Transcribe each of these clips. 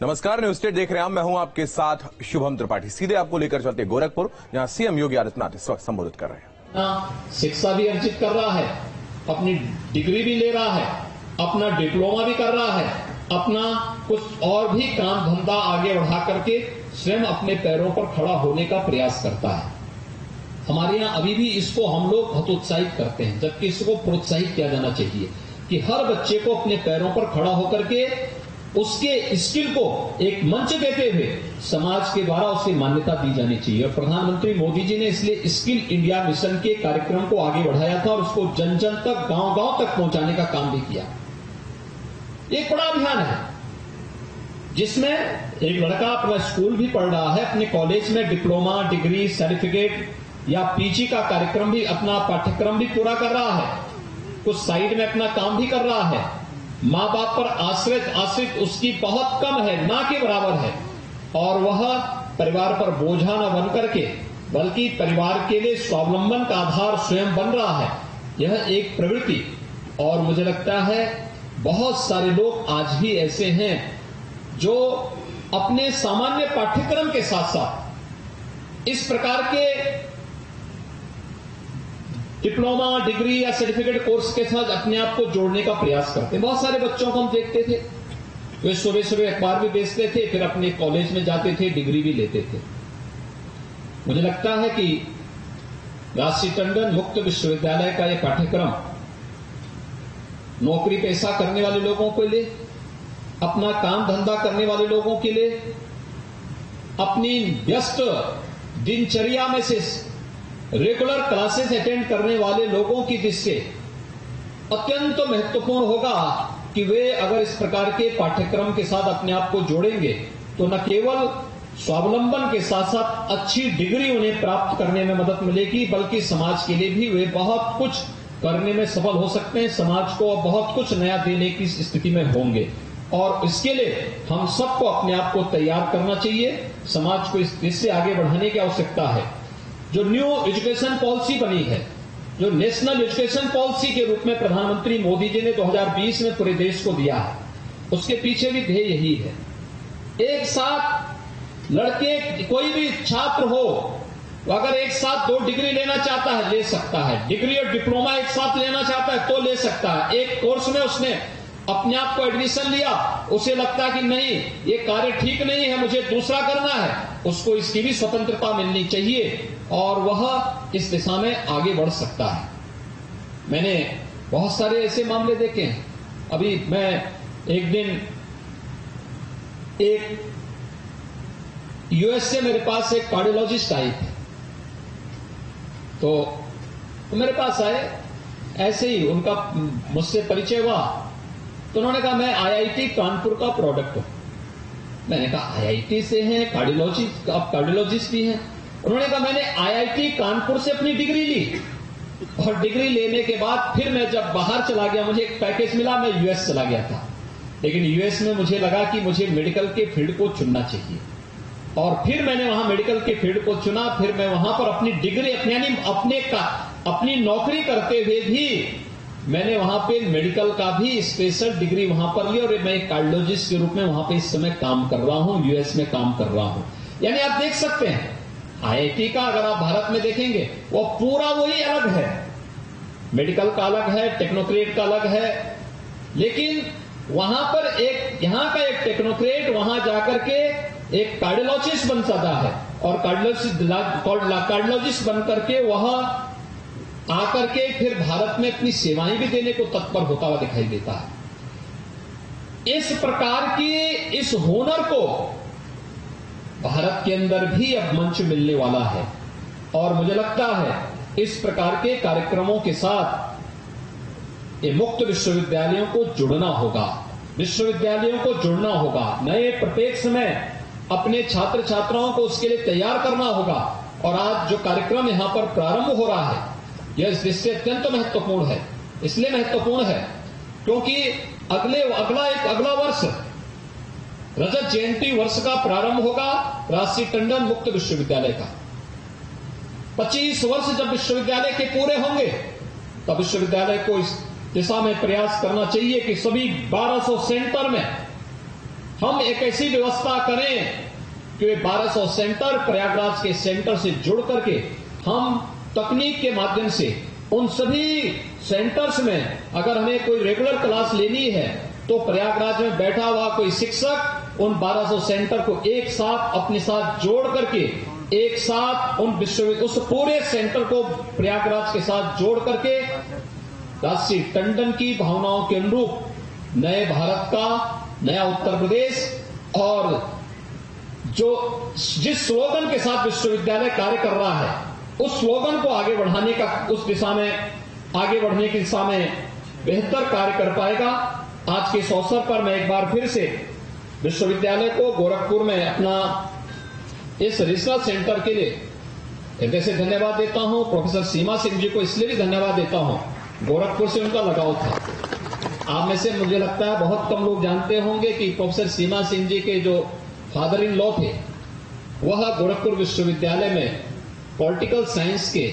नमस्कार, news state देख रहे हैं आप। मैं हूं आपके साथ शुभम त्रिपाठी। सीधे आपको लेकर चलते गोरखपुर, जहां सीएम योगी आदित्यनाथ इस वक्त संबोधित कर रहे हैं। शिक्षा भी अर्जित कर रहा है, अपनी डिग्री भी ले रहा है, अपना डिप्लोमा भी कर रहा है, अपना कुछ और भी काम धंधा आगे बढ़ा करके स्वयं अपने पैरों पर खड़ा होने का प्रयास करता है। हमारे यहाँ अभी भी इसको हम लोग हतोत्साहित करते हैं, जबकि इसको प्रोत्साहित किया जाना चाहिए कि हर बच्चे को अपने पैरों पर खड़ा होकर के उसके स्किल को एक मंच देते हुए समाज के द्वारा उसे मान्यता दी जानी चाहिए। और प्रधानमंत्री मोदी जी ने इसलिए स्किल इंडिया मिशन के कार्यक्रम को आगे बढ़ाया था और उसको जन जन तक, गांव गांव तक पहुंचाने का काम भी किया। एक बड़ा अभियान है जिसमें एक लड़का अपना स्कूल भी पढ़ रहा है, अपने कॉलेज में डिप्लोमा, डिग्री, सर्टिफिकेट या पीजी का कार्यक्रम भी, अपना पाठ्यक्रम भी पूरा कर रहा है, कुछ साइड में अपना काम भी कर रहा है। मां बाप पर आश्रित उसकी बहुत कम है, ना के बराबर है, और वह परिवार पर बोझा न बन करके बल्कि परिवार के लिए स्वावलंबन का आधार स्वयं बन रहा है। यह एक प्रवृत्ति, और मुझे लगता है बहुत सारे लोग आज भी ऐसे हैं जो अपने सामान्य पाठ्यक्रम के साथ साथ इस प्रकार के डिप्लोमा, डिग्री या सर्टिफिकेट कोर्स के साथ अपने आप को जोड़ने का प्रयास करते हैं। बहुत सारे बच्चों को हम देखते थे, वे सुबह सुबह अखबार भी बेचते थे, फिर अपने कॉलेज में जाते थे, डिग्री भी लेते थे। मुझे लगता है कि राष्ट्रीय टंडन मुक्त विश्वविद्यालय का यह पाठ्यक्रम नौकरी पेशा करने वाले लोगों के लिए, अपना काम धंधा करने वाले लोगों के लिए, अपनी व्यस्त दिनचर्या में से रेगुलर क्लासेस अटेंड करने वाले लोगों की दृष्टि से अत्यंत महत्वपूर्ण होगा कि वे अगर इस प्रकार के पाठ्यक्रम के साथ अपने आप को जोड़ेंगे तो न केवल स्वावलंबन के साथ साथ अच्छी डिग्री उन्हें प्राप्त करने में मदद मिलेगी, बल्कि समाज के लिए भी वे बहुत कुछ करने में सफल हो सकते हैं, समाज को बहुत कुछ नया देने की स्थिति में होंगे। और इसके लिए हम सबको अपने आप को तैयार करना चाहिए। समाज को इस दिशा से आगे बढ़ाने की आवश्यकता है। जो न्यू एजुकेशन पॉलिसी बनी है, जो नेशनल एजुकेशन पॉलिसी के रूप में प्रधानमंत्री मोदी जी ने 2020 में पूरे देश को दिया है, उसके पीछे भी ध्येय यही है। एक साथ लड़के, कोई भी छात्र हो, अगर एक साथ 2 डिग्री लेना चाहता है ले सकता है, डिग्री और डिप्लोमा एक साथ लेना चाहता है तो ले सकता है। एक कोर्स में उसने अपने आप को एडमिशन लिया, उसे लगता है कि नहीं ये कार्य ठीक नहीं है, मुझे दूसरा करना है, उसको इसकी भी स्वतंत्रता मिलनी चाहिए और वह इस दिशा में आगे बढ़ सकता है। मैंने बहुत सारे ऐसे मामले देखे हैं। अभी मैं एक दिन यूएस से मेरे पास एक कार्डियोलॉजिस्ट आए थे, तो मेरे पास आए, ऐसे ही उनका मुझसे परिचय हुआ, तो उन्होंने कहा मैं आईआईटी कानपुर का प्रोडक्ट हूं। मैंने कहा आईआईटी से हैं, आप कार्डियोलॉजिस्ट भी हैं? उन्होंने कहा मैंने आईआईटी कानपुर से अपनी डिग्री ली, और डिग्री लेने के बाद फिर मैं जब बाहर चला गया, मुझे एक पैकेज मिला, मैं यूएस चला गया था, लेकिन यूएस में मुझे लगा कि मुझे मेडिकल के फील्ड को चुनना चाहिए, और फिर मैंने वहां मेडिकल के फील्ड को चुना। फिर मैं वहां पर अपनी डिग्री, अपनी नौकरी करते हुए भी मैंने वहां पे मेडिकल का भी स्पेशल डिग्री वहां पर ली, और मैं एक कार्डियोलॉजिस्ट के रूप में वहां पे इस समय काम कर रहा हूं, यूएस में काम कर रहा हूं। यानी आप देख सकते हैं आईआईटी का अगर आप भारत में देखेंगे वो पूरा वही अलग है, मेडिकल का अलग है, टेक्नोक्रेट का अलग है, लेकिन वहां पर यहां का एक टेक्नोक्रेट वहां जाकर के एक कार्डियोलॉजिस्ट बन जाता है, और कार्डियोलॉजिस्ट बन करके वह आकर के फिर भारत में अपनी सेवाएं भी देने को तत्पर होता हुआ दिखाई देता है। इस प्रकार की इस हुनर को भारत के अंदर भी अब मंच मिलने वाला है, और मुझे लगता है इस प्रकार के कार्यक्रमों के साथ ये मुक्त विश्वविद्यालयों को जुड़ना होगा, विश्वविद्यालयों को जुड़ना होगा, नए प्रत्येक समय अपने छात्र छात्राओं को उसके लिए तैयार करना होगा। और आज जो कार्यक्रम यहां पर प्रारंभ हो रहा है यह इस दृष्टि से अत्यंत महत्वपूर्ण है। इसलिए महत्वपूर्ण है क्योंकि अगला वर्ष रजत जयंती वर्ष का प्रारंभ होगा राष्ट्रीय टंडन मुक्त विश्वविद्यालय का। 25 वर्ष जब विश्वविद्यालय के पूरे होंगे तब विश्वविद्यालय को इस दिशा में प्रयास करना चाहिए कि सभी 1200 सेंटर में हम एक ऐसी व्यवस्था करें कि 1200 सेंटर प्रयागराज के सेंटर से जुड़ करके हम तकनीक के माध्यम से उन सभी सेंटर्स में अगर हमें कोई रेगुलर क्लास लेनी है तो प्रयागराज में बैठा हुआ कोई शिक्षक उन 1200 सेंटर को एक साथ अपने साथ जोड़ करके एक साथ उस पूरे सेंटर को प्रयागराज के साथ जोड़ करके राजसी टंडन की भावनाओं के अनुरूप नए भारत का नया उत्तर प्रदेश और जिस स्लोगन के साथ विश्वविद्यालय कार्य कर रहा है उस स्लोगन को आगे बढ़ाने का आगे बढ़ने की दिशा में बेहतर कार्य कर पाएगा। आज के इस अवसर पर मैं एक बार फिर से विश्वविद्यालय को गोरखपुर में अपना इस रीजनल सेंटर के लिए हृदय से धन्यवाद देता हूं। प्रोफेसर सीमा सिंह जी को इसलिए भी धन्यवाद देता हूं, गोरखपुर से उनका लगाव था। आप में से मुझे लगता है बहुत कम लोग जानते होंगे कि प्रोफेसर सीमा सिंह जी के जो फादर इन लॉ थे वह गोरखपुर विश्वविद्यालय में पॉलिटिकल साइंस के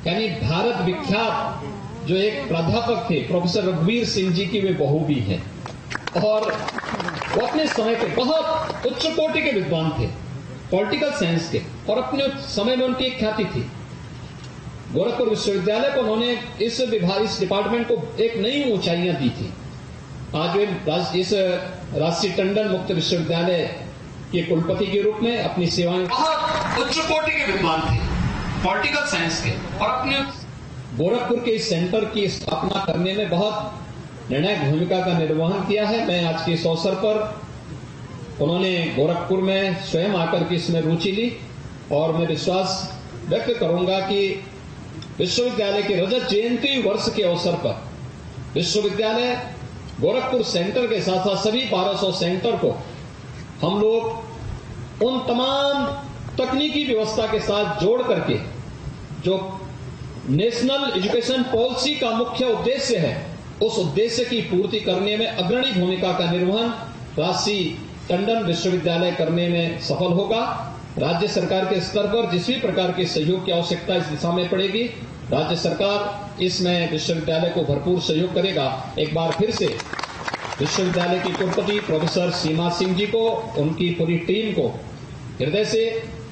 यानी भारत विख्यात जो एक प्राध्यापक थे प्रोफेसर रघुवीर सिंह जी की वे बहू भी हैं और वो अपने समय के बहुत उच्च कोटि के विद्वान थे पॉलिटिकल साइंस के और अपने समय में उनकी एक ख्याति थी। गोरखपुर विश्वविद्यालय को उन्होंने इस डिपार्टमेंट को एक नई ऊंचाइयां दी थी। आज वे इस राजसी टंडन मुक्त विश्वविद्यालय के कुलपति के रूप में अपनी सेवाएं बहुत उच्च कोटि के विद्वान थे पॉलिटिकल साइंस के और अपने गोरखपुर के इस सेंटर की स्थापना करने में बहुत निर्णायक भूमिका का निर्वहन किया है। मैं आज के इस अवसर पर उन्होंने गोरखपुर में स्वयं आकर के इसमें रुचि ली और मैं विश्वास व्यक्त करूंगा कि विश्वविद्यालय के रजत जयंती वर्ष के अवसर पर विश्वविद्यालय गोरखपुर सेंटर के साथ साथ सभी 1200 सेंटर को हम लोग उन तमाम तकनीकी व्यवस्था के साथ जोड़ करके जो नेशनल एजुकेशन पॉलिसी का मुख्य उद्देश्य है उस उद्देश्य की पूर्ति करने में अग्रणी भूमिका का निर्वहन राजसी टंडन विश्वविद्यालय करने में सफल होगा। राज्य सरकार के स्तर पर जिस भी प्रकार के सहयोग की आवश्यकता इस दिशा में पड़ेगी राज्य सरकार इसमें विश्वविद्यालय को भरपूर सहयोग करेगा। एक बार फिर से विश्वविद्यालय की कुलपति प्रोफेसर सीमा सिंह जी को उनकी पूरी टीम को हृदय से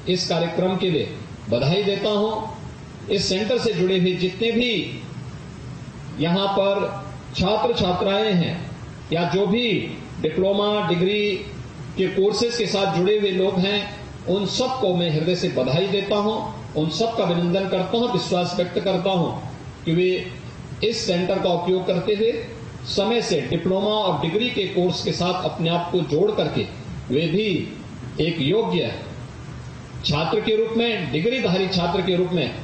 इस कार्यक्रम के लिए बधाई देता हूं। इस सेंटर से जुड़े हुए जितने भी यहां पर छात्र छात्राएं हैं या जो भी डिप्लोमा डिग्री के कोर्सेज के साथ जुड़े हुए लोग हैं उन सबको मैं हृदय से बधाई देता हूं, उन सब का अभिनंदन करता हूं, विश्वास व्यक्त करता हूं कि वे इस सेंटर का उपयोग करते हुए समय से डिप्लोमा और डिग्री के कोर्स के साथ अपने आप को जोड़ करके वे भी एक योग्य छात्र के रूप में डिग्रीधारी छात्र के रूप में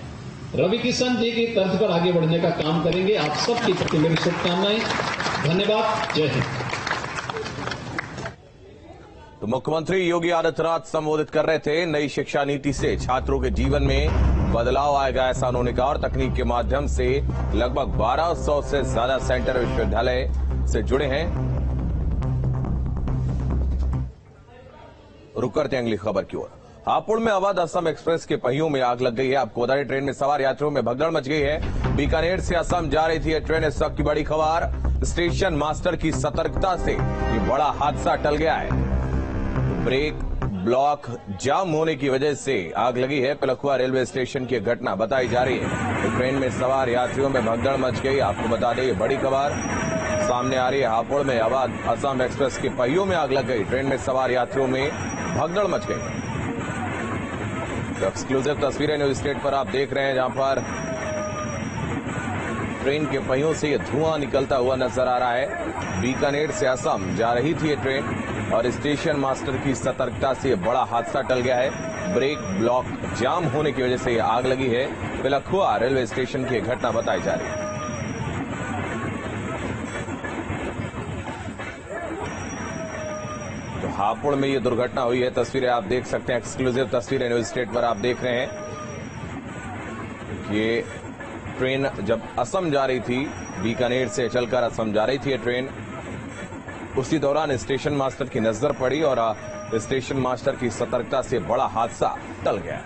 रवि किशन जी की तर्ज पर आगे बढ़ने का काम करेंगे। आप सबकी प्रति मेरी शुभकामनाएं। धन्यवाद। जय हिंद। तो मुख्यमंत्री योगी आदित्यनाथ संबोधित कर रहे थे। नई शिक्षा नीति से छात्रों के जीवन में बदलाव आएगा, ऐसा उन्होंने कहा और तकनीक के माध्यम से लगभग 1200 से ज्यादा सेंटर विश्वविद्यालय से जुड़े हैं। रुक करते हैं अगली खबर की ओर। हापुड़ में अवध असम एक्सप्रेस के पहियों में आग लग गई है। आपको बता दें ट्रेन में सवार यात्रियों में भगदड़ मच गई है। बीकानेर से असम जा रही थी ये ट्रेन। इस वक्त की बड़ी खबर, स्टेशन मास्टर की सतर्कता से ये बड़ा हादसा टल गया है। ब्रेक ब्लॉक जाम होने की वजह से आग लगी है। पिलखुआ रेलवे स्टेशन की घटना बताई जा रही है। तो ट्रेन में सवार यात्रियों में भगदड़ मच गई। आपको बता दें ये बड़ी खबर सामने आ रही है। हापुड़ में अवध असम एक्सप्रेस के पहियों में आग लग गई। ट्रेन में सवार यात्रियों में भगदड़ मच गई। तो एक्सक्लूसिव तस्वीरें न्यूज स्टेट पर आप देख रहे हैं, जहां पर ट्रेन के पहियों से ये धुआं निकलता हुआ नजर आ रहा है। बीकानेर से असम जा रही थी ये ट्रेन और स्टेशन मास्टर की सतर्कता से बड़ा हादसा टल गया है। ब्रेक ब्लॉक जाम होने की वजह से ये आग लगी है। पिलखुआ रेलवे स्टेशन की घटना बताई जा रही है। तो हापुड़ में ये दुर्घटना हुई है। तस्वीरें आप देख सकते हैं, एक्सक्लूसिव तस्वीरें न्यूज स्टेट पर आप देख रहे हैं। ये ट्रेन जब असम जा रही थी, बीकानेर से चलकर असम जा रही थी ये ट्रेन, उसी दौरान स्टेशन मास्टर की नजर पड़ी और स्टेशन मास्टर की सतर्कता से बड़ा हादसा टल गया।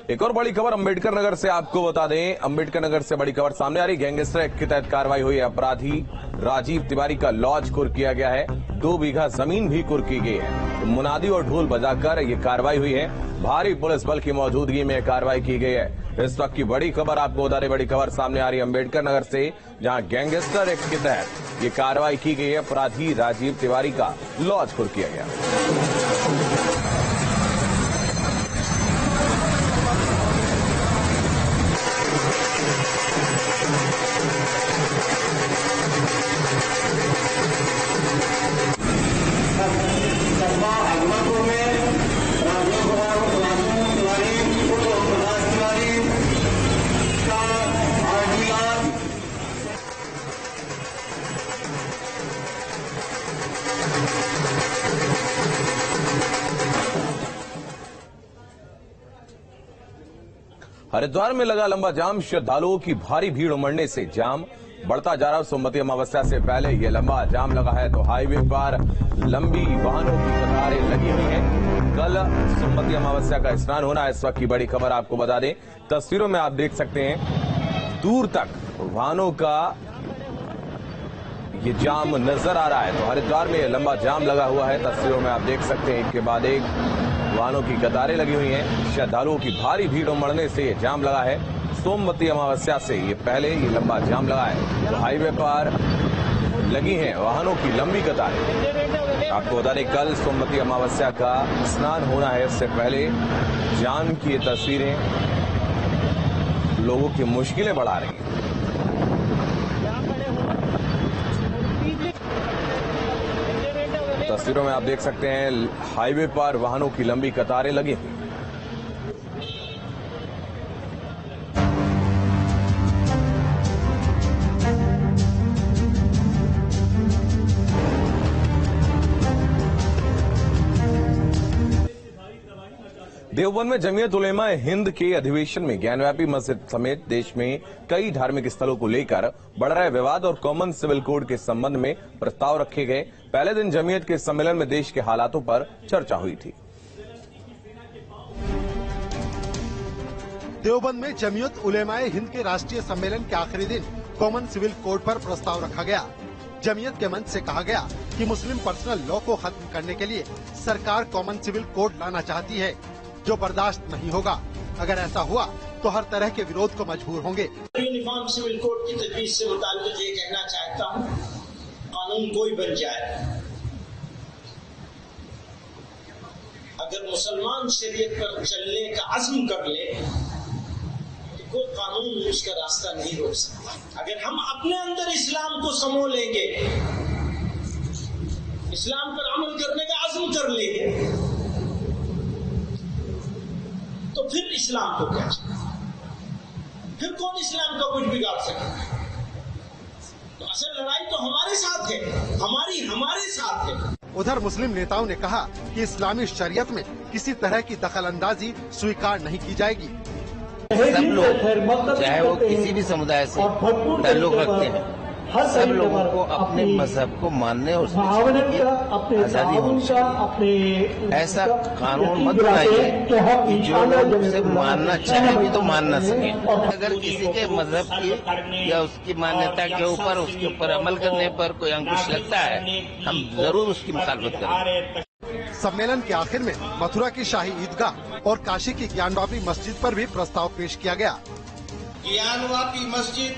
एक और बड़ी खबर अंबेडकर नगर से आपको बता दें। अंबेडकर नगर से बड़ी खबर सामने आ रही। गैंगस्टर एक्ट के तहत कार्रवाई हुई है। अपराधी राजीव तिवारी का लॉज कुर्क किया गया है। 2 बीघा जमीन भी कुर्क की गई है। मुनादी और ढोल बजाकर ये कार्रवाई हुई है। भारी पुलिस बल की मौजूदगी में कार्रवाई की गई है। इस वक्त की बड़ी खबर आपको बता दें। बड़ी खबर सामने आ रही है अंबेडकर नगर से, जहां गैंगस्टर एक्ट के तहत ये कार्रवाई की गई है। अपराधी राजीव तिवारी का लॉज कुर्क किया गया। हरिद्वार में लगा लंबा जाम। श्रद्धालुओं की भारी भीड़ उमड़ने से जाम बढ़ता जा रहा। सोमवती अमावस्या से पहले ये लंबा जाम लगा है, तो हाईवे पर लंबी वाहनों की कतारें लगी हुई हैं। कल सोमवती अमावस्या का स्नान होना है। इस वक्त की बड़ी खबर आपको बता दें। तस्वीरों में आप देख सकते हैं दूर तक वाहनों का ये जाम नजर आ रहा है। तो हरिद्वार में लंबा जाम लगा हुआ है। तस्वीरों में आप देख सकते हैं एक के बाद एक वाहनों की कतारें लगी हुई हैं। श्रद्धालुओं की भारी भीड़ उमड़ने से ये जाम लगा है। सोमवती अमावस्या से ये पहले ये लंबा जाम लगा है। तो हाईवे पर लगी हैं वाहनों की लंबी कतारें। आपको बता दें कल सोमवती अमावस्या का स्नान होना है। इससे पहले जाम की ये तस्वीरें लोगों की मुश्किलें बढ़ा रही हैं। तस्वीरों में आप देख सकते हैं हाईवे पर वाहनों की लंबी कतारें लगी हुई। देवबंद में जमीयत उलेमा हिंद के अधिवेशन में ज्ञानव्यापी मस्जिद समेत देश में कई धार्मिक स्थलों को लेकर बढ़ रहे विवाद और कॉमन सिविल कोड के संबंध में प्रस्ताव रखे गए। पहले दिन जमीयत के सम्मेलन में देश के हालातों पर चर्चा हुई थी। देवबंद में जमीयत उलेमाए हिंद के राष्ट्रीय सम्मेलन के आखिरी दिन कॉमन सिविल कोड पर प्रस्ताव रखा गया। जमीयत के मंच से कहा गया कि मुस्लिम पर्सनल लॉ को खत्म करने के लिए सरकार कॉमन सिविल कोड लाना चाहती है, जो बर्दाश्त नहीं होगा। अगर ऐसा हुआ तो हर तरह के विरोध को मजबूर होंगे। यूनिफॉर्म सिविल कोड की तजवीज से मुताल्लिक ये कहना चाहता हूँ, कानून कोई बन जाए, अगर मुसलमान शरीयत पर चलने का अज़्म कर ले तो कोई कानून उसका रास्ता नहीं रोक सकता। अगर हम अपने अंदर इस्लाम को समो लेंगे, इस्लाम पर अमल करने का अज़्म कर लेंगे, तो फिर इस्लाम को क्या चाहिए? फिर कौन इस्लाम का कुछ बिगाड़ सके? तो असल लड़ाई तो हमारे साथ है, हमारे साथ है। उधर मुस्लिम नेताओं ने कहा कि इस्लामी शरीयत में किसी तरह की दखलंदाजी स्वीकार नहीं की जाएगी। सब लोग चाहे वो किसी भी समुदाय से ताल्लुक रखते हैं, सब लोगों को अपने मजहब को मानने और आजादी होनी चाहिए। ऐसा कानून मत बनाइए कि जो लोग उसे मानना चाहे भी तो मान न सके। अगर किसी के मजहब की या उसकी मान्यता के ऊपर उसके ऊपर अमल करने पर कोई अंकुश लगता है, हम जरूर उसकी मुखालफत करेंगे। सम्मेलन के आखिर में मथुरा की शाही ईदगाह और काशी की ज्ञानवापी मस्जिद पर भी प्रस्ताव पेश किया गया। ज्ञानवापी मस्जिद,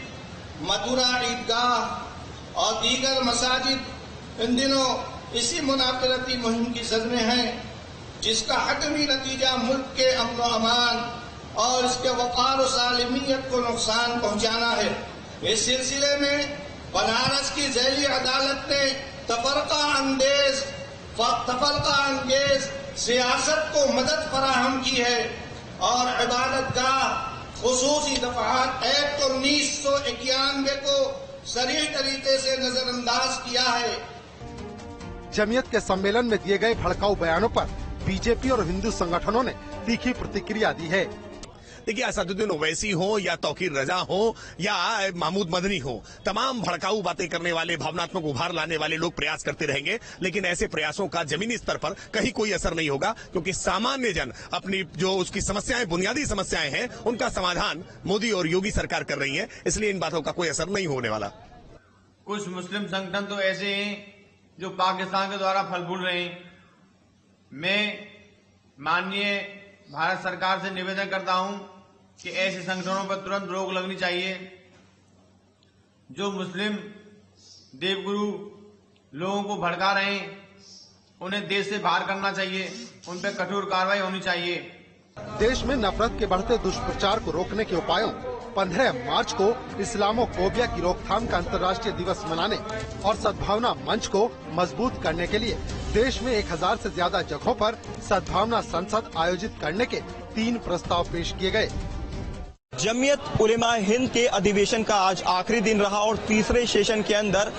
मथुरा ईदगाह और दीगर मसाजिद इन दिनों इसी मुनाफिरती मुहिम की जद में है, जिसका हतमी नतीजा मुल्क के अमन व अमान और इसके वक़ार और सालिमियत को नुकसान पहुंचाना है। इस सिलसिले में बनारस की ज़ैली अदालत ने तफरका अंगेज सियासत को मदद फराहम की है और इबादत गाह खुसूसी दफात एक्ट 1991 को सरीह तरीके से नजरअंदाज किया है। जमीयत के सम्मेलन में दिए गए भड़काऊ बयानों पर बीजेपी और हिंदू संगठनों ने तीखी प्रतिक्रिया दी है। देखिए, असदुद्दीन ओवैसी हो या तौकीर रजा हो या महमूद मदनी हो, तमाम भड़काऊ बातें करने वाले, भावनात्मक उभार लाने वाले लोग प्रयास करते रहेंगे, लेकिन ऐसे प्रयासों का जमीनी स्तर पर कहीं कोई असर नहीं होगा, क्योंकि सामान्य जन अपनी जो उसकी समस्याएं, बुनियादी समस्याएं हैं, उनका समाधान मोदी और योगी सरकार कर रही है। इसलिए इन बातों का कोई असर नहीं होने वाला। कुछ मुस्लिम संगठन तो ऐसे हैं जो पाकिस्तान के द्वारा फल फूल रहे हैं। मैं माननीय भारत सरकार से निवेदन करता हूं कि ऐसे संगठनों पर तुरंत रोक लगनी चाहिए। जो मुस्लिम देवगुरु लोगों को भड़का रहे हैं, उन्हें देश से बाहर करना चाहिए, उन पर कठोर कार्रवाई होनी चाहिए। देश में नफरत के बढ़ते दुष्प्रचार को रोकने के उपायों 15 मार्च को इस्लामोफोबिया की रोकथाम का अंतर्राष्ट्रीय दिवस मनाने और सद्भावना मंच को मजबूत करने के लिए देश में 1000 से ज्यादा जगहों पर सद्भावना संसद आयोजित करने के 3 प्रस्ताव पेश किए गए। जमीयत उलेमा हिंद के अधिवेशन का आज आखिरी दिन रहा और तीसरे सेशन के अंदर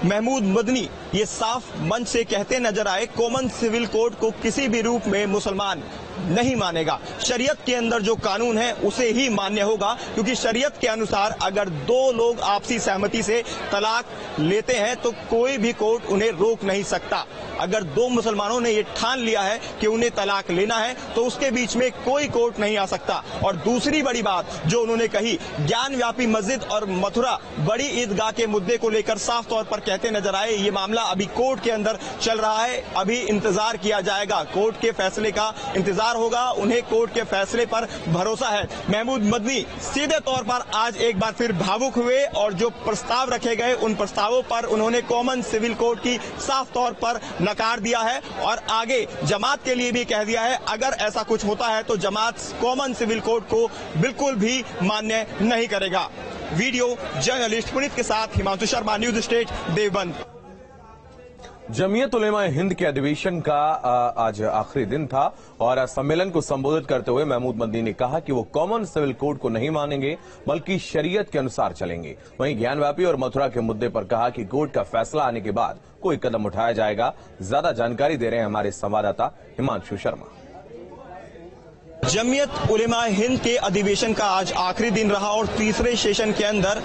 महमूद मदनी ये साफ मंच से कहते नजर आए, कॉमन सिविल कोड को किसी भी रूप में मुसलमान नहीं मानेगा। शरीयत के अंदर जो कानून है उसे ही मान्य होगा, क्योंकि शरीयत के अनुसार अगर 2 लोग आपसी सहमति से तलाक लेते हैं तो कोई भी कोर्ट उन्हें रोक नहीं सकता। अगर 2 मुसलमानों ने ये ठान लिया है कि उन्हें तलाक लेना है तो उसके बीच में कोई कोर्ट नहीं आ सकता। और दूसरी बड़ी बात जो उन्होंने कही, ज्ञान व्यापी मस्जिद और मथुरा बड़ी ईदगाह के मुद्दे को लेकर साफ तौर पर कहते नजर आए, ये मामला अभी कोर्ट के अंदर चल रहा है, अभी इंतजार किया जाएगा, कोर्ट के फैसले का इंतजार होगा, उन्हें कोर्ट के फैसले पर भरोसा है। महमूद मदनी सीधे तौर पर आज एक बार फिर भावुक हुए और जो प्रस्ताव रखे गए उन प्रस्तावों पर उन्होंने कॉमन सिविल कोड की साफ तौर पर नकार दिया है और आगे जमात के लिए भी कह दिया है, अगर ऐसा कुछ होता है तो जमात कॉमन सिविल कोड को बिल्कुल भी मान्य नहीं करेगा। वीडियो जर्नलिस्ट पुनीत के साथ हिमांशु शर्मा, न्यूज स्टेट, देवबंद। जमीयत उलेमा हिंद के अधिवेशन का आज आखिरी दिन था और सम्मेलन को संबोधित करते हुए महमूद मदनी ने कहा कि वो कॉमन सिविल कोड को नहीं मानेंगे बल्कि शरीयत के अनुसार चलेंगे। वहीं ज्ञानव्यापी और मथुरा के मुद्दे पर कहा कि कोर्ट का फैसला आने के बाद कोई कदम उठाया जाएगा। ज्यादा जानकारी दे रहे हैं हमारे संवाददाता हिमांशु शर्मा। जमीयत उलेमा हिंद के अधिवेशन का आज आखिरी दिन रहा और तीसरे सेशन के अंदर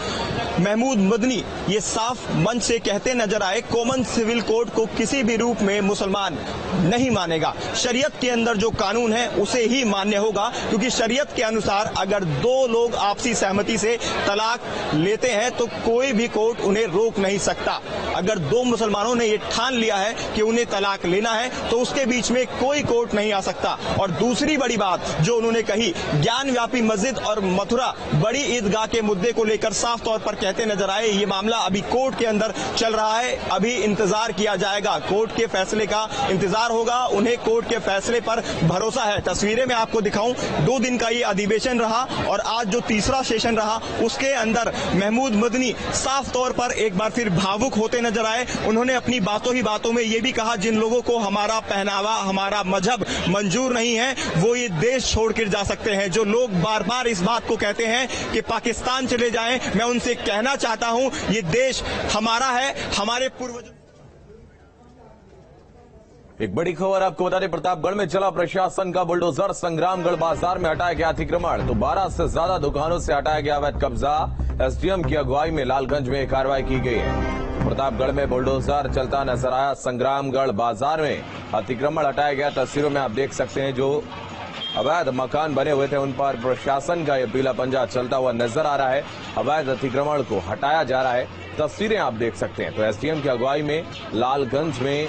महमूद मदनी ये साफ मंच से कहते नजर आए, कॉमन सिविल कोड को किसी भी रूप में मुसलमान नहीं मानेगा। शरीयत के अंदर जो कानून है उसे ही मान्य होगा, क्योंकि शरीयत के अनुसार अगर 2 लोग आपसी सहमति से तलाक लेते हैं तो कोई भी कोर्ट उन्हें रोक नहीं सकता। अगर 2 मुसलमानों ने ये ठान लिया है कि उन्हें तलाक लेना है तो उसके बीच में कोई कोर्ट नहीं आ सकता। और दूसरी बड़ी बात जो उन्होंने कही, ज्ञान व्यापी मस्जिद और मथुरा बड़ी ईदगाह के मुद्दे को लेकर साफ तौर पर कहते नजर आए, ये मामला अभी कोर्ट के अंदर चल रहा है, अभी इंतजार किया जाएगा, कोर्ट के फैसले का इंतजार होगा, उन्हें कोर्ट के फैसले पर भरोसा है। तस्वीरें मैं आपको दिखाऊं, 2 दिन का ये अधिवेशन रहा और आज जो तीसरा सेशन रहा उसके अंदर महमूद मदनी साफ तौर पर एक बार फिर भावुक होते नजर आए। उन्होंने अपनी बातों ही बातों में ये भी कहा, जिन लोगों को हमारा पहनावा, हमारा मजहब मंजूर नहीं है वो ये देश छोड़कर जा सकते हैं। जो लोग बार बार इस बात को कहते हैं कि पाकिस्तान चले जाएं, मैं उनसे कहना चाहता हूं ये देश हमारा है, हमारे पूर्वजों। एक बड़ी खबर आपको बता दें, प्रतापगढ़ में चला प्रशासन का बुलडोजर, संग्रामगढ़ बाजार में हटाया गया अतिक्रमण, तो 12 से ज्यादा दुकानों से हटाया गया अवैध कब्जा। एसडीएम की अगुवाई में लालगंज में कार्रवाई की गई है। प्रतापगढ़ में बुलडोजर चलता नजर आया, संग्रामगढ़ बाजार में अतिक्रमण हटाया गया। तस्वीरों में आप देख सकते हैं जो अवैध मकान बने हुए थे उन पर प्रशासन का यह पीला पंजा चलता हुआ नजर आ रहा है। अवैध अतिक्रमण को हटाया जा रहा है, तस्वीरें आप देख सकते हैं। तो एसडीएम की अगुवाई में लालगंज में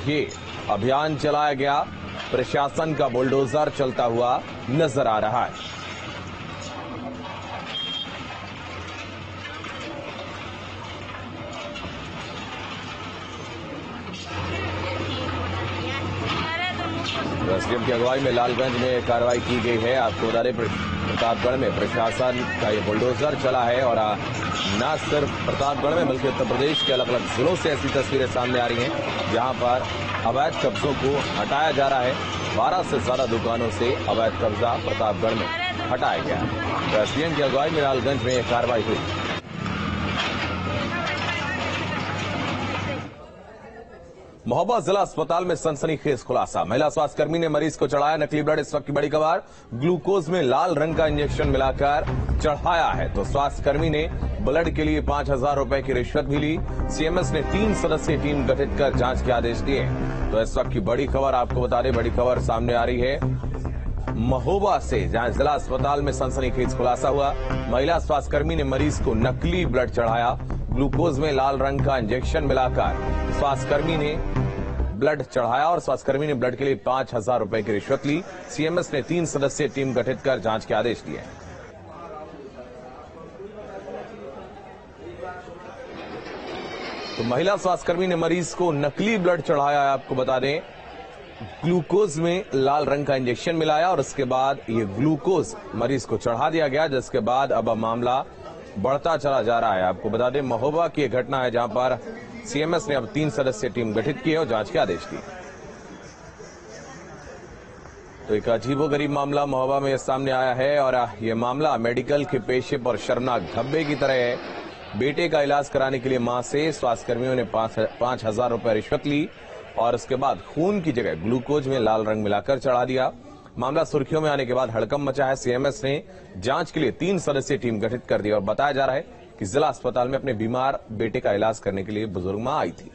ये अभियान चलाया गया, प्रशासन का बुलडोजर चलता हुआ नजर आ रहा है। एसडीएम की अगुवाई में लालगंज में कार्रवाई की गई है। आपको बता दें, प्रतापगढ़ में प्रशासन का ये बुलडोजर चला है और न सिर्फ प्रतापगढ़ में बल्कि उत्तर प्रदेश के अलग अलग जिलों से ऐसी तस्वीरें सामने आ रही हैं जहां पर अवैध कब्जों को हटाया जा रहा है। 12 से ज्यादा दुकानों से अवैध कब्जा प्रतापगढ़ में हटाया गया है। तो एसडीएम की अगुवाई में लालगंज में यह कार्रवाई हुई। महोबा जिला अस्पताल में सनसनीखेज खुलासा। महिला स्वास्थ्यकर्मी ने मरीज को चढ़ाया नकली ब्लड। इस वक्त की बड़ी खबर, ग्लूकोज में लाल रंग का इंजेक्शन मिलाकर चढ़ाया है तो स्वास्थ्यकर्मी ने ब्लड के लिए 5,000 रुपए की रिश्वत भी ली। सीएमएस ने 3 सदस्यीय टीम गठित कर जांच के आदेश दिए। तो इस वक्त की बड़ी खबर आपको बता दें, बड़ी खबर सामने आ रही है महोबा से, जहां जिला अस्पताल में सनसनीखेज खुलासा हुआ। महिला स्वास्थ्यकर्मी ने मरीज को नकली ब्लड चढ़ाया। ग्लूकोज में लाल रंग का इंजेक्शन मिलाकर स्वास्थ्यकर्मी ने ब्लड चढ़ाया और स्वास्थ्यकर्मी ने ब्लड के लिए 5,000 रुपए की रिश्वत ली। सीएमएस ने 3 सदस्यीय टीम गठित कर जांच के आदेश दिए। तो महिला स्वास्थ्यकर्मी ने मरीज को नकली ब्लड चढ़ाया है। आपको बता दें, ग्लूकोज में लाल रंग का इंजेक्शन मिलाया और उसके बाद ये ग्लूकोज मरीज को चढ़ा दिया गया, जिसके बाद अब मामला बढ़ता चला जा रहा है। आपको बता दें, महोबा की एक घटना है जहां पर सीएमएस ने अब 3 सदस्यीय टीम गठित की है और जांच के आदेश दिए। तो एक अजीबोगरीब मामला महोबा में सामने आया है और यह मामला मेडिकल के पेशे पर शर्मनाक धब्बे की तरह है। बेटे का इलाज कराने के लिए मां से स्वास्थ्यकर्मियों ने 5,000 रुपए रिश्वत ली और उसके बाद खून की जगह ग्लूकोज में लाल रंग मिलाकर चढ़ा दिया। मामला सुर्खियों में आने के बाद हड़कंप मचा है। सीएमएस ने जांच के लिए 3 सदस्यीय टीम गठित कर दी और बताया जा रहा है कि जिला अस्पताल में अपने बीमार बेटे का इलाज करने के लिए बुजुर्ग मां आई थी।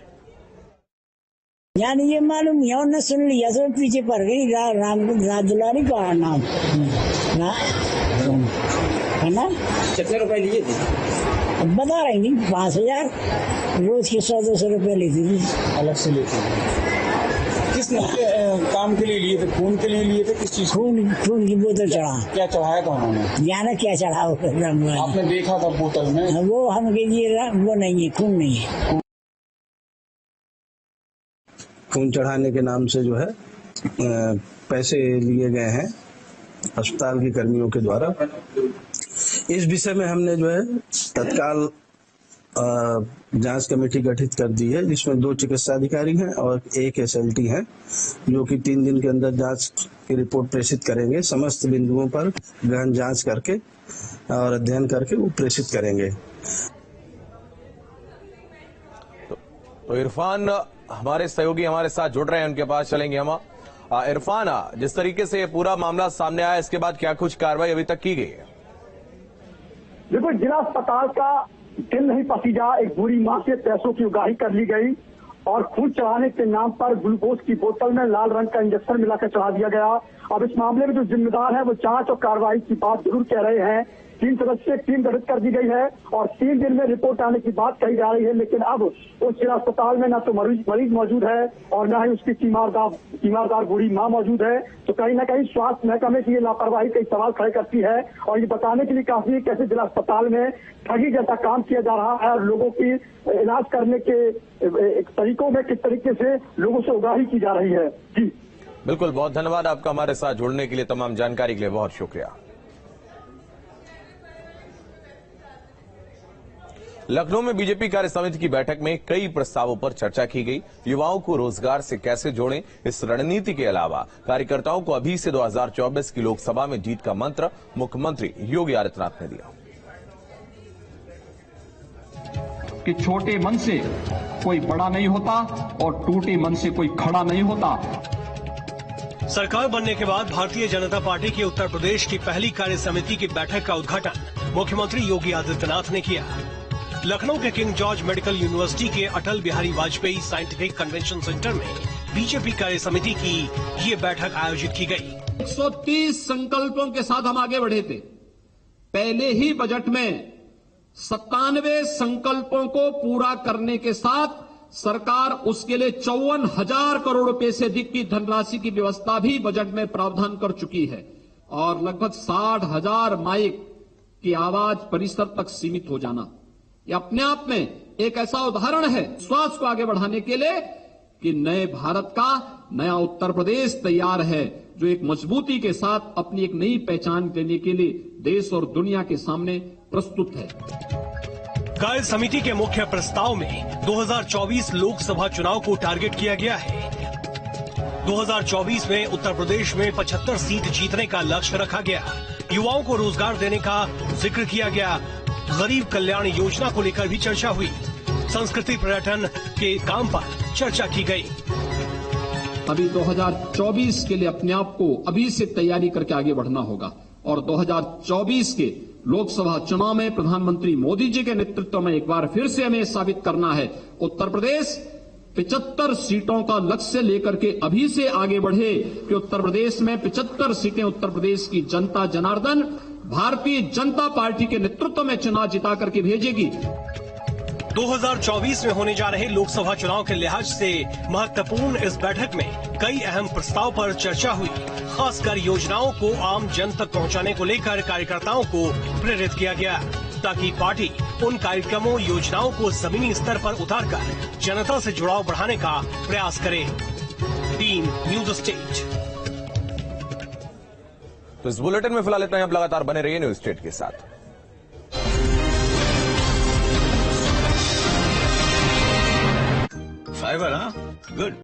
यानी ये मालूम न सुन लिया तो पीछे पड़ गई। राम दुलारी का नाम है ना। कितने रुपए लिए थे? बता रही नहीं, 5,000 रोज के 100-200 रुपए लेती थी। अलग से लेती थी? किस काम के लिए लिए थे? खून के लिए लिए थे? किस चीज? खून की बोतल चढ़ा। क्या चढ़ाया था उन्होंने? जाना क्या चढ़ा। आपने देखा था बोतल में? वो हम वो नहीं है, खून नहीं है। खून चढ़ाने के नाम से जो है पैसे लिए गए हैं अस्पताल के कर्मियों के द्वारा। इस विषय में हमने जो है तत्काल जांच कमेटी गठित कर दी है, जिसमें 2 चिकित्सा अधिकारी हैं और 1 SLT है, जो कि 3 दिन के अंदर जांच की रिपोर्ट प्रेषित करेंगे। समस्त बिंदुओं पर गहन जांच करके और अध्ययन करके वो प्रेषित करेंगे। तो इरफान हमारे सहयोगी हमारे साथ जुड़ रहे हैं, उनके पास चलेंगे हम। इरफान, जिस तरीके से ये पूरा मामला सामने आया, इसके बाद क्या कुछ कार्रवाई अभी तक की गई है? देखो, जिला अस्पताल का दिल नहीं पसीजा। एक बुरी मां से पैसों की उगाही कर ली गई और खून चढ़ाने के नाम पर ग्लूकोज की बोतल में लाल रंग का इंजेक्शन मिलाकर चढ़ा दिया गया। अब इस मामले में जो जिम्मेदार है वो जांच और कार्रवाई की बात जरूर कह रहे हैं। 3 सदस्यीय टीम गठित कर दी गई है और 3 दिन में रिपोर्ट आने की बात कही जा रही है। लेकिन अब उस जिला अस्पताल में न तो मरीज मौजूद है और न ही उसकी तीमारदार बूढ़ी मां मौजूद है। तो कहीं न कहीं स्वास्थ्य महकमे की ये लापरवाही कई सवाल खड़े करती है और ये बताने के लिए काफी है कैसे जिला अस्पताल में ठगी जैसा काम किया जा रहा है और लोगों की इलाज करने के तरीकों में किस तरीके से लोगों से उगाही की जा रही है। जी बिल्कुल, बहुत धन्यवाद आपका हमारे साथ जुड़ने के लिए, तमाम जानकारी के लिए बहुत शुक्रिया। लखनऊ में बीजेपी कार्य समिति की बैठक में कई प्रस्तावों पर चर्चा की गई। युवाओं को रोजगार से कैसे जोड़ें, इस रणनीति के अलावा कार्यकर्ताओं को अभी से 2024 की लोकसभा में जीत का मंत्र मुख्यमंत्री योगी आदित्यनाथ ने दिया कि छोटे मन से कोई बड़ा नहीं होता और टूटे मन से कोई खड़ा नहीं होता। सरकार बनने के बाद भारतीय जनता पार्टी की उत्तर प्रदेश की पहली कार्य समिति की बैठक का उद्घाटन मुख्यमंत्री योगी आदित्यनाथ ने किया। लखनऊ के किंग जॉर्ज मेडिकल यूनिवर्सिटी के Atal Bihari Vajpayee scientific convention centre में बीजेपी कार्य समिति की ये बैठक आयोजित की गई। 130 संकल्पों के साथ हम आगे बढ़े थे। पहले ही बजट में 97 संकल्पों को पूरा करने के साथ सरकार उसके लिए 54,000 करोड़ रुपए से अधिक की धनराशि की व्यवस्था भी बजट में प्रावधान कर चुकी है और लगभग 60,000 माइक की आवाज परिसर तक सीमित हो जाना, यह अपने आप में एक ऐसा उदाहरण है स्वास्थ्य को आगे बढ़ाने के लिए कि नए भारत का नया उत्तर प्रदेश तैयार है, जो एक मजबूती के साथ अपनी एक नई पहचान देने के लिए देश और दुनिया के सामने प्रस्तुत है। कार्य समिति के मुख्य प्रस्ताव में 2024 लोकसभा चुनाव को टारगेट किया गया है। 2024 में उत्तर प्रदेश में 75 सीट जीतने का लक्ष्य रखा गया। युवाओं को रोजगार देने का जिक्र किया गया। गरीब कल्याण योजना को लेकर भी चर्चा हुई। संस्कृति पर्यटन के काम पर चर्चा की गई। अभी 2024 के लिए अपने आप को अभी से तैयारी करके आगे बढ़ना होगा और 2024 के लोकसभा चुनाव में प्रधानमंत्री मोदी जी के नेतृत्व में एक बार फिर से हमें साबित करना है, उत्तर प्रदेश 75 सीटों का लक्ष्य लेकर के अभी से आगे बढ़े कि उत्तर प्रदेश में 75 सीटें उत्तर प्रदेश की जनता जनार्दन भारतीय जनता पार्टी के नेतृत्व में चुनाव जिता करके भेजेगी। 2024 में होने जा रहे लोकसभा चुनाव के लिहाज से महत्वपूर्ण इस बैठक में कई अहम प्रस्ताव पर चर्चा हुई। खासकर योजनाओं को आम जन तक पहुंचाने को लेकर कार्यकर्ताओं को प्रेरित किया गया ताकि पार्टी उन कार्यक्रमों योजनाओं को जमीनी स्तर पर उतारकर जनता से जुड़ाव बढ़ाने का प्रयास करे। Team news state. तो इस बुलेटिन में फिलहाल इतना ही। आप लगातार बने रहिए न्यूज स्टेट के साथ। फाइबर, हाँ, गुड।